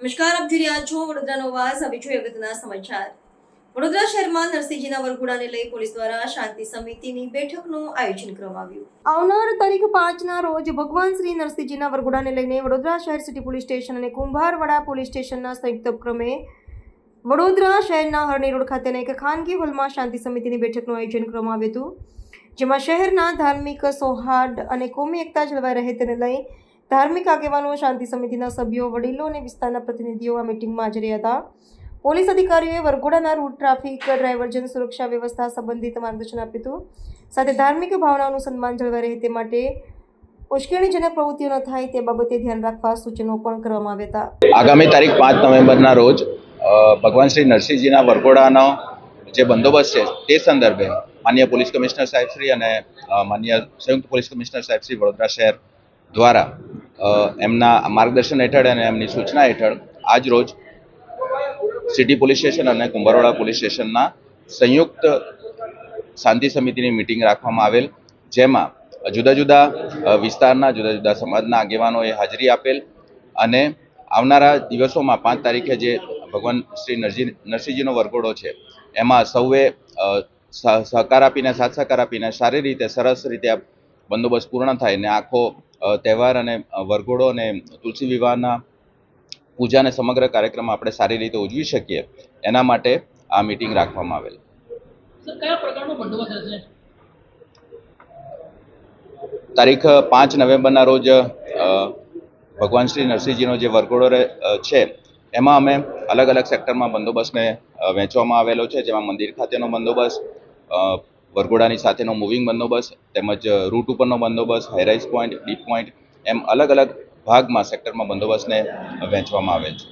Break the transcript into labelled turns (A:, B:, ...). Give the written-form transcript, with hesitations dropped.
A: નમસ્કાર, આપ જોઈ રહ્યા છો વડોદરાનો અવાજ. હવે જોઈએ અગત્યના સમાચાર. વડોદરા શહેરમાં નરસિંહજીના વરઘોડાને લઈ પોલીસ દ્વારા શાંતિ સમિતિની બેઠકનું આયોજન કરવામાં આવ્યું. આવનાર તારીખ 5ના રોજ ભગવાન શ્રી નરસિંહજીના વરઘોડાને લઈને વડોદરા શહેર સિટી પોલીસ સ્ટેશન અને કુંભારવાડા પોલીસ સ્ટેશનના સંયુક્ત ઉપક્રમે વડોદરા શહેરના હરણી રોડ ખાતેના એક ખાનગી હોલમાં શાંતિ સમિતિની બેઠકનું આયોજન કરવામાં આવ્યું હતું, જેમાં શહેરના ધાર્મિક સૌહાર્દ અને કોમી એકતા જળવાઈ રહે તેને લઈ ધાર્મિક આગેવાનો, શાંતિ સમિતિના સભ્યો, વડીલો અને વિસ્તારના પ્રતિનિધિઓ આ મીટિંગમાં હાજર હતા. પોલીસ અધિકારીઓએ વરઘોડાના રૂટ, ટ્રાફિક, ડ્રાઇવર્જન, સુરક્ષા વ્યવસ્થા સંબંધિત માર્ગદર્શન આપ્યું હતું. સાથે ધાર્મિક ભાવનાઓનું સન્માન જળવાઈ રહે તે માટે ઉશ્કેરણીજનક પ્રવૃત્તિઓ ન થાય તે બાબતે ધ્યાન રાખવા સૂચનો પણ કરવામાં આવ્યા હતા.
B: આગામી તારીખ 5 નવેમ્બરના રોજ ભગવાન શ્રી નરસિંહજીના વરઘોડાનો જે બંદોબસ્ત છે તે સંદર્ભે માનનીય પોલીસ કમિશનર સાહેબ શ્રી અને માનનીય સંયુક્ત પોલીસ કમિશનર સાહેબ શ્રી વડોદરા શહેર દ્વારા એમના માર્ગદર્શન હેઠળ અને એમની સૂચના હેઠળ આજ રોજ સિટી પોલીસ સ્ટેશન અને કુંભારવાડા પોલીસ સ્ટેશનના સંયુક્ત શાંતિ સમિતિની મિટિંગ રાખવામાં આવેલ, જેમાં જુદા જુદા વિસ્તારના જુદા જુદા સમાજના આગેવાનોએ હાજરી આપેલ અને આવનારા દિવસોમાં 5 તારીખે જે ભગવાન શ્રી નરસિંહજીનો વરઘોડો છે એમાં સૌએ સહકાર આપીને સાથ સહકાર આપીને સારી રીતે સરસ રીતે આ બંદોબસ્ત પૂર્ણ થાય ને આખો તહેવાર અને વરઘોડો અને તુલસી વિવાહના પૂજા અને સમગ્ર કાર્યક્રમ આપણે સારી રીતે ઉજવી શકીએ એના માટે આ મીટિંગ રાખવામાં આવેલ. તારીખ 5 નવેમ્બરના રોજ ભગવાન શ્રી નરસિંહજીનો જે વરઘોડો છે એમાં અમે અલગ અલગ સેક્ટરમાં બંદોબસ્તને વહેંચવામાં આવેલો છે, જેમાં મંદિર ખાતેનો બંદોબસ્ત, વરઘોડાની સાથેનો મૂવિંગ બંદોબસ્ત તેમજ રૂટ ઉપરનો બંદોબસ્ત, હાઈરાઇઝ પોઈન્ટ, ડીપ પોઈન્ટ એમ અલગ અલગ ભાગમાં સેક્ટરમાં બંદોબસ્તને વહેંચવામાં આવેલ છે.